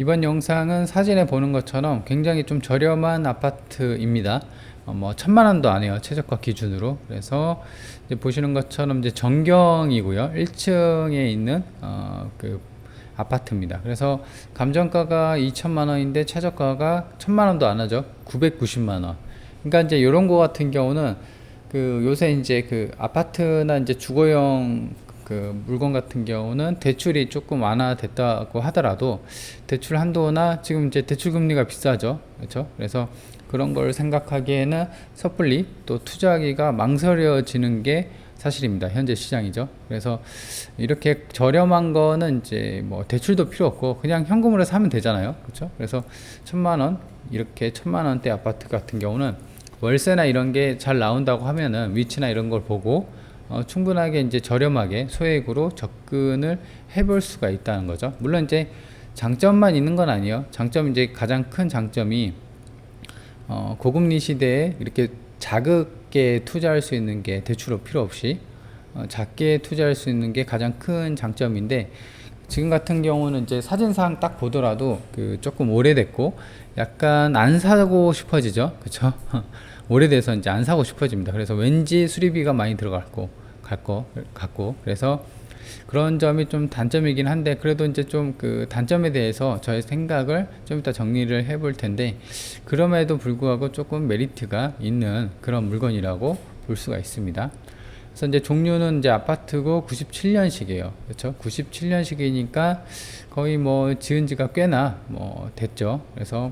이번 영상은 사진에 보는 것처럼 굉장히 좀 저렴한 아파트입니다. 뭐 1000만원도 안 해요, 최저가 기준으로. 그래서 이제 보시는 것처럼 이제 전경이고요, 1층에 있는 그 아파트입니다. 그래서 감정가가 2천만원인데 최저가가 1000만원도 안 하죠. 990만원. 그러니까 이제 이런 거 같은 경우는 그 요새 이제 그 아파트나 이제 주거용 그 물건 같은 경우는 대출이 조금 완화됐다고 하더라도 대출 한도나 지금 이제 대출 금리가 비싸죠. 그렇죠? 그래서 그런 걸 생각하기에는 섣불리 또 투자하기가 망설여지는 게 사실입니다. 현재 시장이죠. 그래서 이렇게 저렴한 거는 이제 뭐 대출도 필요 없고 그냥 현금으로 사면 되잖아요. 그렇죠? 그래서 1000만원, 이렇게 1000만원대 아파트 같은 경우는 월세나 이런 게 잘 나온다고 하면은 위치나 이런 걸 보고 충분하게 이제 저렴하게 소액으로 접근을 해볼 수가 있다는 거죠. 물론 이제 장점만 있는 건 아니에요. 장점, 이제 가장 큰 장점이 고금리 시대에 이렇게 작게 투자할 수 있는 게 대출로 필요 없이 작게 투자할 수 있는 게 가장 큰 장점인데, 지금 같은 경우는 이제 사진상 딱 보더라도 그 조금 오래됐고 약간 안 사고 싶어지죠. 그쵸? 오래돼서 이제 안 사고 싶어집니다. 그래서 왠지 수리비가 많이 들어갈 거 같고, 그래서 그런 점이 좀 단점이긴 한데, 그래도 이제 좀 그 단점에 대해서 저의 생각을 좀 이따 정리를 해볼 텐데, 그럼에도 불구하고 조금 메리트가 있는 그런 물건이라고 볼 수가 있습니다. 그래서 이제 종류는 이제 아파트고 97년식이에요. 그렇죠? 97년식이니까 거의 뭐 지은 지가 꽤나 뭐 됐죠. 그래서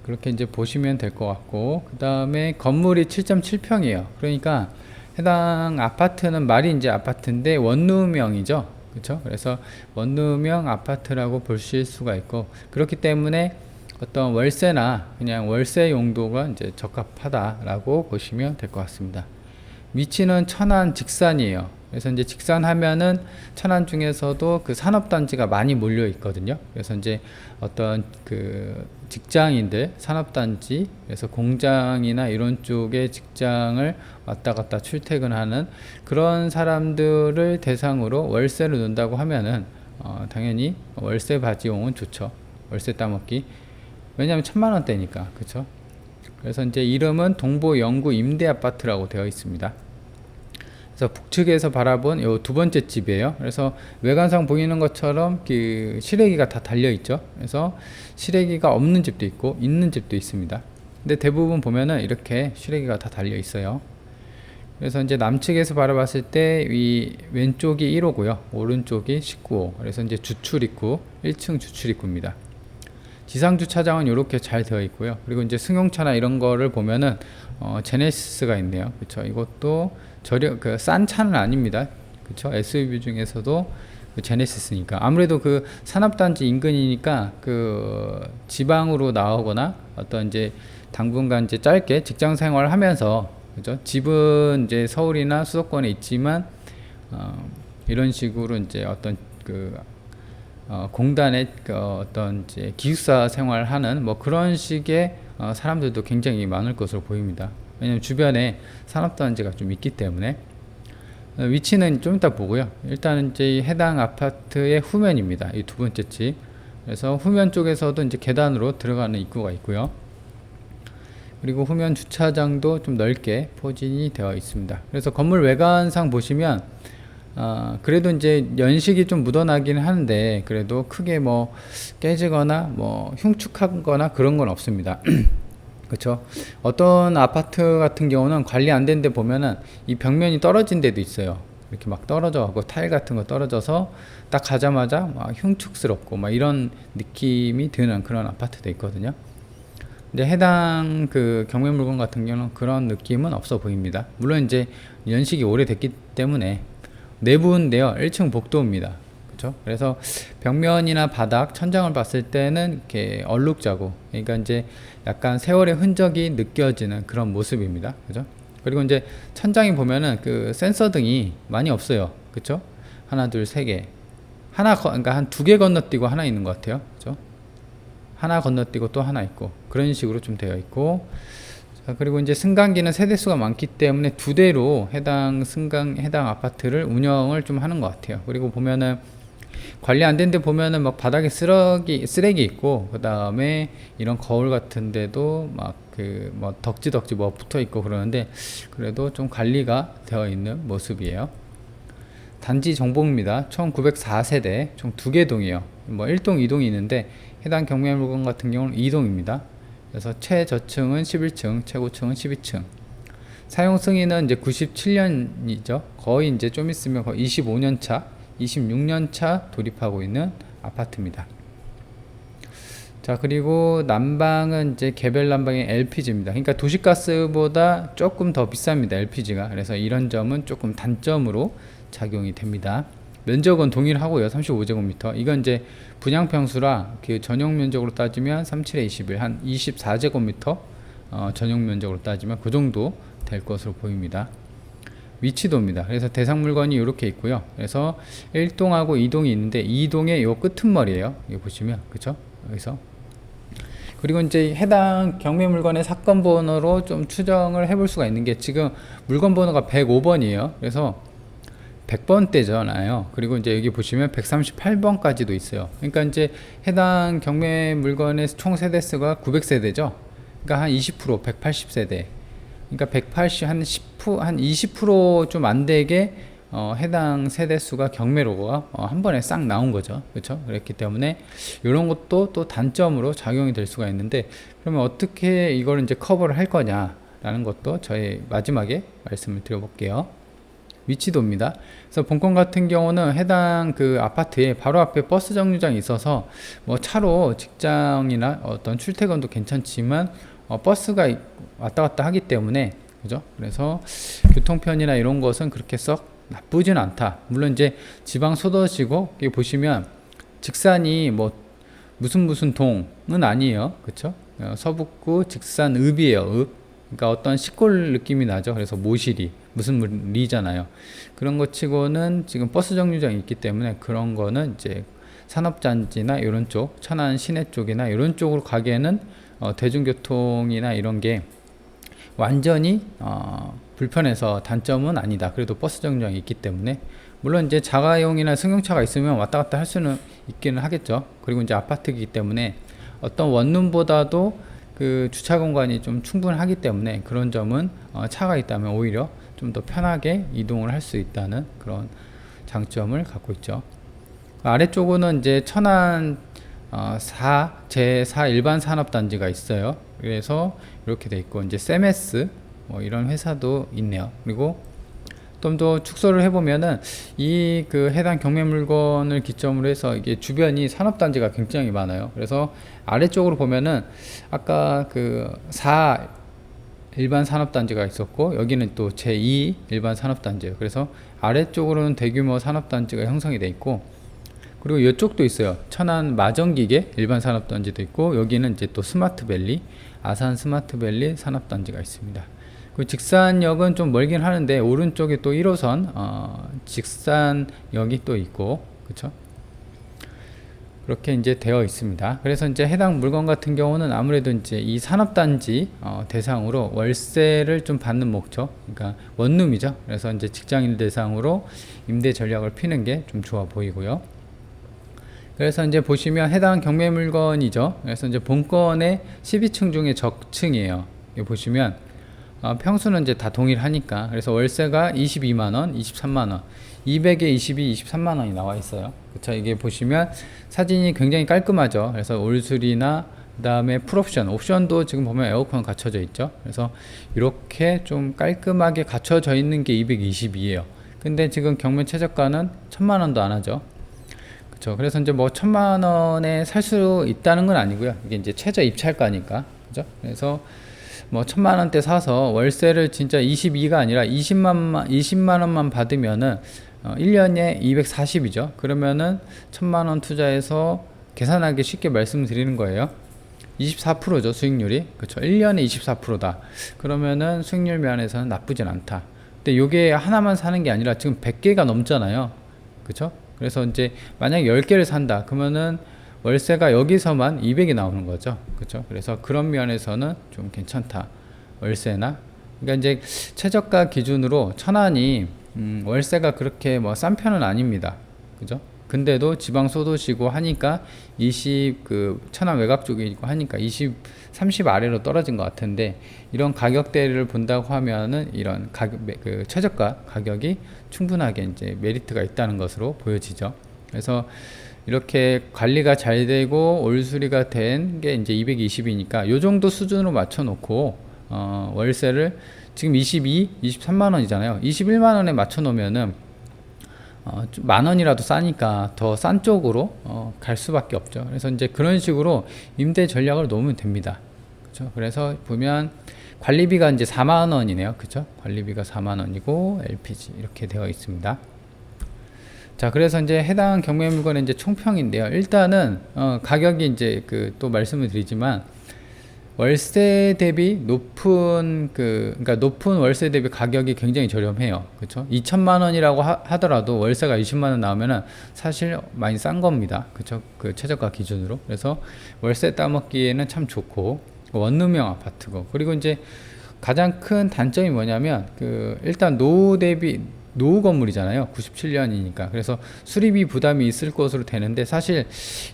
그렇게 이제 보시면 될 것 같고, 그 다음에 건물이 7.7평이에요. 그러니까 해당 아파트는 말이 이제 아파트인데 원룸형이죠. 그렇죠? 그래서 원룸형 아파트라고 보실 수가 있고, 그렇기 때문에 어떤 월세나 그냥 월세 용도가 이제 적합하다라고 보시면 될 것 같습니다. 위치는 천안 직산이에요. 그래서 이제 직산하면은 천안 중에서도 그 산업단지가 많이 몰려 있거든요. 그래서 이제 어떤 그 직장인들, 산업단지, 그래서 공장이나 이런 쪽에 직장을 왔다 갔다 출퇴근하는 그런 사람들을 대상으로 월세를 놓는다고 하면은 당연히 월세 바지용은 좋죠. 월세 따먹기. 왜냐하면 1000만원대니까. 그쵸? 그래서 이제 이름은 동보영구 임대아파트라고 되어 있습니다. 그래서 북측에서 바라본 요 두 번째 집이에요. 그래서 외관상 보이는 것처럼 그 실외기가 다 달려 있죠. 그래서 실외기가 없는 집도 있고 있는 집도 있습니다. 근데 대부분 보면은 이렇게 실외기가 다 달려 있어요. 그래서 이제 남측에서 바라봤을 때 이 왼쪽이 1호고요, 오른쪽이 19호. 그래서 이제 주출 입구, 1층 주출 입구입니다. 지상 주차장은 이렇게 잘 되어 있고요. 그리고 이제 승용차나 이런 거를 보면은 제네시스가 있네요. 그렇죠? 이것도 그 싼 차는 아닙니다. 그렇죠? SUV 중에서도 그 제네시스니까 아무래도 그 산업단지 인근이니까 그 지방으로 나오거나 어떤 이제 당분간 이제 짧게 직장 생활을 하면서, 그죠? 집은 이제 서울이나 수도권에 있지만 이런 식으로 이제 어떤 그 공단의 그 어떤 이제 기숙사 생활하는 뭐 그런 식의 사람들도 굉장히 많을 것으로 보입니다. 왜냐면 주변에 산업단지가 좀 있기 때문에. 위치는 좀 이따 보고요. 일단은 이제 해당 아파트의 후면입니다. 이 두 번째 집. 그래서 후면 쪽에서도 이제 계단으로 들어가는 입구가 있고요. 그리고 후면 주차장도 좀 넓게 포진이 되어 있습니다. 그래서 건물 외관상 보시면 그래도 이제 연식이 좀 묻어나긴 하는데, 그래도 크게 뭐 깨지거나 뭐 흉측하거나 그런 건 없습니다. 그렇죠? 어떤 아파트 같은 경우는 관리 안 된 데 보면은 이 벽면이 떨어진 데도 있어요. 이렇게 막 떨어져 가고 타일 같은 거 떨어져서 딱 가자마자 막 흉측스럽고 막 이런 느낌이 드는 그런 아파트도 있거든요. 근데 해당 그 경매 물건 같은 경우는 그런 느낌은 없어 보입니다. 물론 이제 연식이 오래됐기 때문에. 내부인데요, 1층 복도입니다. 그렇죠? 그래서 벽면이나 바닥, 천장을 봤을 때는 이렇게 얼룩자고, 그러니까 이제 약간 세월의 흔적이 느껴지는 그런 모습입니다. 그죠? 그리고 이제 천장이 보면은 그 센서 등이 많이 없어요. 그쵸? 하나, 둘, 세 개. 그러니까 한 두 개 건너뛰고 하나 있는 것 같아요. 그죠? 하나 건너뛰고 또 하나 있고, 그런 식으로 좀 되어 있고. 자, 그리고 이제 승강기는 세대수가 많기 때문에 두 대로 해당 아파트를 운영을 좀 하는 것 같아요. 그리고 보면은 관리 안 된 데 보면은 막 바닥에 쓰레기 있고, 그 다음에 이런 거울 같은 데도 막 그 뭐 덕지 뭐 붙어 있고 그러는데, 그래도 좀 관리가 되어 있는 모습이에요. 단지 정보입니다. 총 904세대, 총 2개 동이에요. 뭐 1동, 2동이 있는데, 해당 경매 물건 같은 경우는 2동입니다. 그래서 최저층은 11층, 최고층은 12층. 사용 승인은 이제 97년이죠. 거의 이제 좀 있으면 거의 25년 차, 26년 차 돌입하고 있는 아파트입니다. 자, 그리고 난방은 이제 개별 난방의 LPG입니다. 그러니까 도시가스보다 조금 더 비쌉니다, LPG가. 그래서 이런 점은 조금 단점으로 작용이 됩니다. 면적은 동일하고요, 35제곱미터. 이건 이제 분양평수라 그 전용 면적으로 따지면 37에 21, 한 24제곱미터 전용 면적으로 따지면 그 정도 될 것으로 보입니다. 위치도입니다. 그래서 대상 물건이 이렇게 있고요. 그래서 1동하고 2동이 있는데 2동의 요 끄트머리에요. 여기 보시면, 그쵸? 여기서. 그리고 이제 해당 경매 물건의 사건 번호로 좀 추정을 해볼 수가 있는 게, 지금 물건 번호가 105번이에요. 그래서 100번대잖아요. 그리고 이제 여기 보시면 138번까지도 있어요. 그러니까 이제 해당 경매 물건의 총 세대수가 900세대죠. 그러니까 한 20%, 180세대. 그러니까 180, 한 20% 좀 안 되게 해당 세대수가 경매로가 한 번에 싹 나온 거죠. 그렇죠? 그렇기 때문에 이런 것도 또 단점으로 작용이 될 수가 있는데, 그러면 어떻게 이걸 이제 커버를 할 거냐라는 것도 저희 마지막에 말씀을 드려볼게요. 위치도입니다. 그래서 본건 같은 경우는 해당 그 아파트에 바로 앞에 버스 정류장이 있어서 뭐 차로 직장이나 어떤 출퇴근도 괜찮지만 버스가 왔다 갔다 하기 때문에, 그죠? 그래서 교통편이나 이런 것은 그렇게 썩 나쁘진 않다. 물론 이제 지방 소도시고, 여기 보시면 직산이 뭐 무슨 동은 아니에요. 그쵸? 서북구 직산읍이에요. 읍. 그러니까 어떤 시골 느낌이 나죠. 그래서 모시리, 무슨 리잖아요. 그런 것 치고는 지금 버스 정류장이 있기 때문에 그런 거는 이제 산업단지나 이런 쪽, 천안 시내 쪽이나 이런 쪽으로 가기에는 대중교통이나 이런 게 완전히 불편해서 단점은 아니다. 그래도 버스 정류장이 있기 때문에, 물론 이제 자가용이나 승용차가 있으면 왔다 갔다 할 수는 있기는 하겠죠. 그리고 이제 아파트이기 때문에 어떤 원룸보다도 그 주차 공간이 좀 충분하기 때문에 그런 점은 차가 있다면 오히려 좀 더 편하게 이동을 할 수 있다는 그런 장점을 갖고 있죠. 아래쪽으로는 이제 천안 제4 일반 산업단지가 있어요. 그래서 이렇게 돼 있고, 이제 세메스 뭐 이런 회사도 있네요. 그리고 좀 더 축소를 해보면은 이 그 해당 경매 물건을 기점으로 해서 이게 주변이 산업단지가 굉장히 많아요. 그래서 아래쪽으로 보면은 아까 그 4 일반 산업단지가 있었고, 여기는 또 제2 일반 산업단지예요. 그래서 아래쪽으로는 대규모 산업단지가 형성이 돼 있고, 그리고 이쪽도 있어요. 천안 마정기계 일반 산업단지도 있고, 여기는 이제 또 스마트밸리, 아산 스마트밸리 산업단지가 있습니다. 그 직산역은 좀 멀긴 하는데 오른쪽에 또 1호선 직산역이 또 있고, 그쵸? 그렇게 이제 되어 있습니다. 그래서 이제 해당 물건 같은 경우는 아무래도 이제 이 산업단지 대상으로 월세를 좀 받는 목적, 그러니까 원룸이죠. 그래서 이제 직장인 대상으로 임대 전략을 피는 게 좀 좋아 보이고요. 그래서 이제 보시면 해당 경매 물건이죠. 그래서 이제 본건의 12층 중에 적층이에요. 여기 보시면 평수는 이제 다 동일하니까, 그래서 월세가 22만원, 23만원, 200에 22, 23만원이 나와 있어요. 그쵸? 이게 보시면 사진이 굉장히 깔끔하죠. 그래서 올수리나 그 다음에 풀옵션, 옵션도 지금 보면 에어컨 갖춰져 있죠. 그래서 이렇게 좀 깔끔하게 갖춰져 있는 게 222예요. 근데 지금 경매 최저가는 1000만원도 안 하죠. 그쵸? 그래서 이제 뭐 1000만원에 살 수 있다는 건 아니고요. 이게 이제 최저 입찰가니까. 그죠? 그래서 뭐 1000만원대 사서 월세를 진짜 22가 아니라 20만원만 받으면은 1년에 240이죠. 그러면은 1000만원 투자해서 계산하기 쉽게 말씀드리는 거예요. 24%죠, 수익률이. 그쵸. 1년에 24%다. 그러면은 수익률 면에서는 나쁘진 않다. 근데 요게 하나만 사는 게 아니라 지금 100개가 넘잖아요. 그쵸? 그래서 이제 만약 10개를 산다. 그러면은 월세가 여기서만 200이 나오는 거죠. 그렇죠? 그래서 그런 면에서는 좀 괜찮다. 월세나. 그러니까 이제 최저가 기준으로 천안이 월세가 그렇게 뭐 싼 편은 아닙니다. 그죠? 근데도 지방 소도시고 하니까 20 천안 외곽 쪽에 있고 하니까 30 아래로 떨어진 것 같은데, 이런 가격대를 본다고 하면은 이런 최저가 가격이 충분하게 이제 메리트가 있다는 것으로 보여지죠. 그래서 이렇게 관리가 잘 되고 올 수리가 된 게 이제 220이니까 요 정도 수준으로 맞춰 놓고 월세를 지금 23만 원이잖아요. 21만 원에 맞춰 놓으면은 만 원이라도 싸니까 더 싼 쪽으로 갈 수밖에 없죠. 그래서 이제 그런 식으로 임대 전략을 놓으면 됩니다. 그렇죠? 그래서 보면 관리비가 이제 4만 원이네요. 그렇죠? 관리비가 4만 원이고 LPG 이렇게 되어 있습니다. 자, 그래서 이제 해당 경매 물건의 이제 총평인데요. 일단은 가격이 이제 또 말씀을 드리지만, 월세 대비 그러니까 높은 월세 대비 가격이 굉장히 저렴해요. 그렇죠? 2천만 원이라고 하더라도 월세가 20만 원 나오면은 사실 많이 싼 겁니다. 그렇죠? 그 최저가 기준으로. 그래서 월세 따먹기에는 참 좋고, 원룸형 아파트고, 그리고 이제 가장 큰 단점이 뭐냐면 일단 노후 건물이잖아요. 97년이니까. 그래서 수리비 부담이 있을 것으로 되는데, 사실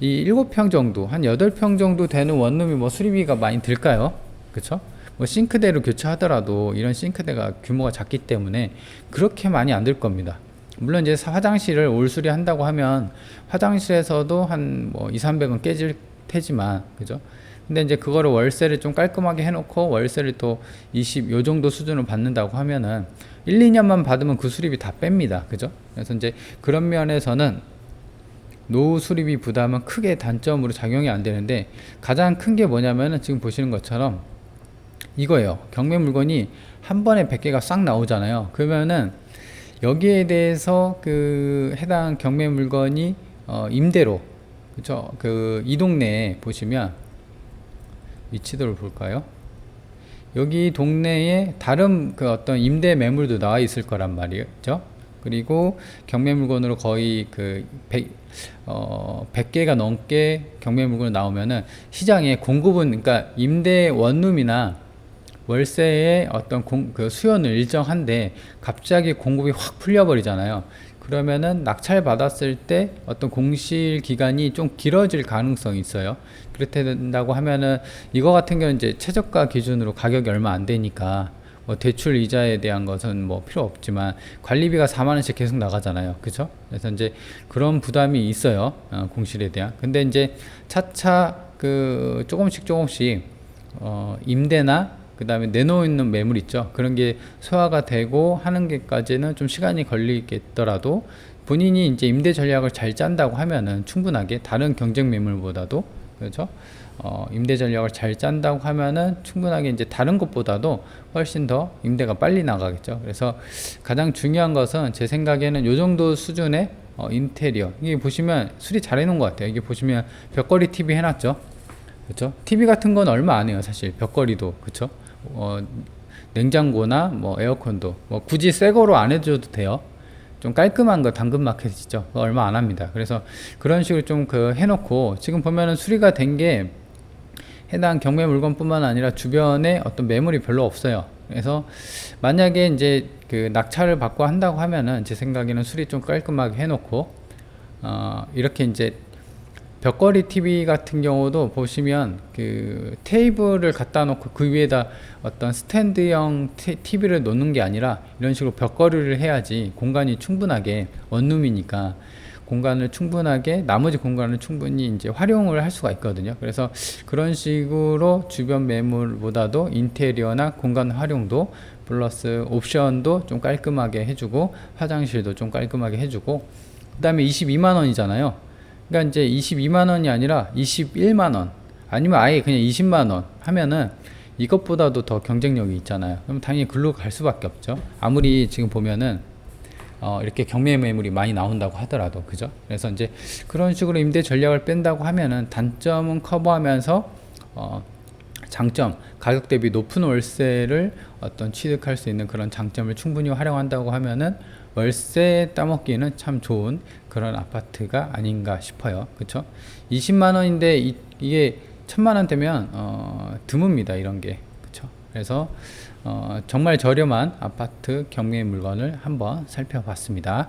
이 7평 정도, 한 8평 정도 되는 원룸이 뭐 수리비가 많이 들까요? 그쵸? 뭐 싱크대로 교체하더라도 이런 싱크대가 규모가 작기 때문에 그렇게 많이 안 들 겁니다. 물론 이제 화장실을 올 수리한다고 하면 화장실에서도 한 뭐 200~300원 깨질 테지만, 그죠? 근데 이제 그거를 월세를 좀 깔끔하게 해놓고 월세를 또 요 정도 수준으로 받는다고 하면은 1~2년만 받으면 그 수리비 다 뺍니다. 그죠? 그래서 이제 그런 면에서는 노후 수리비 부담은 크게 단점으로 작용이 안 되는데, 가장 큰 게 뭐냐면은 지금 보시는 것처럼 이거예요. 경매 물건이 한 번에 100개가 싹 나오잖아요. 그러면은 여기에 대해서 해당 경매 물건이 임대로, 그쵸? 이 동네에 보시면 위치도를 볼까요? 여기 동네에 다른 어떤 임대 매물도 나와 있을 거란 말이죠. 그리고 경매 물건으로 거의 100개가 넘게 경매 물건이 나오면은 시장에 공급은, 그러니까 임대 원룸이나 월세의 어떤 수요는 일정한데 갑자기 공급이 확 풀려버리잖아요. 그러면은 낙찰 받았을 때 어떤 공실 기간이 좀 길어질 가능성이 있어요. 그렇게 된다고 하면은 이거 같은 경우는 이제 최저가 기준으로 가격이 얼마 안 되니까 뭐 대출 이자에 대한 것은 뭐 필요 없지만 관리비가 4만 원씩 계속 나가잖아요. 그죠? 그래서 이제 그런 부담이 있어요. 공실에 대한. 근데 이제 차차 조금씩 임대나 그 다음에 내놓는 매물 있죠. 그런 게 소화가 되고 하는 게까지는 좀 시간이 걸리겠더라도, 본인이 이제 임대 전략을 잘 짠다고 하면은 충분하게 다른 경쟁 매물보다도, 그렇죠? 임대 전략을 잘 짠다고 하면은 충분하게 이제 다른 것보다도 훨씬 더 임대가 빨리 나가겠죠. 그래서 가장 중요한 것은 제 생각에는 요 정도 수준의 인테리어. 이게 보시면 수리 잘 해놓은 것 같아요. 이게 보시면 벽걸이 TV 해놨죠. 그렇죠? TV 같은 건 얼마 안 해요, 사실. 벽걸이도. 그렇죠? 냉장고나 뭐 에어컨도 뭐 굳이 새 거로 안 해줘도 돼요. 좀 깔끔한 거 당근마켓이죠. 그거 얼마 안 합니다. 그래서 그런 식으로 좀 해놓고, 지금 보면은 수리가 된 게 해당 경매 물건뿐만 아니라 주변에 어떤 매물이 별로 없어요. 그래서 만약에 이제 낙찰을 받고 한다고 하면은 제 생각에는 수리 좀 깔끔하게 해놓고, 이렇게 이제 벽걸이 TV 같은 경우도 보시면 테이블을 갖다 놓고 그 위에다 어떤 스탠드형 TV를 놓는 게 아니라 이런 식으로 벽걸이를 해야지 공간이 충분하게, 원룸이니까 공간을 충분하게, 나머지 공간을 충분히 이제 활용을 할 수가 있거든요. 그래서 그런 식으로 주변 매물보다도 인테리어나 공간 활용도 플러스 옵션도 좀 깔끔하게 해주고, 화장실도 좀 깔끔하게 해주고, 그 다음에 22만 원이잖아요. 그러니까 이제 22만 원이 아니라 21만 원, 아니면 아예 그냥 20만 원 하면은 이것보다도 더 경쟁력이 있잖아요. 그럼 당연히 글로 갈 수밖에 없죠. 아무리 지금 보면은 이렇게 경매 매물이 많이 나온다고 하더라도, 그죠? 그래서 이제 그런 식으로 임대 전략을 뺀다고 하면은 단점은 커버하면서 장점, 가격 대비 높은 월세를 어떤 취득할 수 있는 그런 장점을 충분히 활용한다고 하면은 월세 따먹기에는 참 좋은 그런 아파트가 아닌가 싶어요. 그쵸? 20만 원인데 이게 1000만 원 되면 드뭅니다, 이런 게. 그쵸? 그래서 정말 저렴한 아파트 경매 물건을 한번 살펴봤습니다.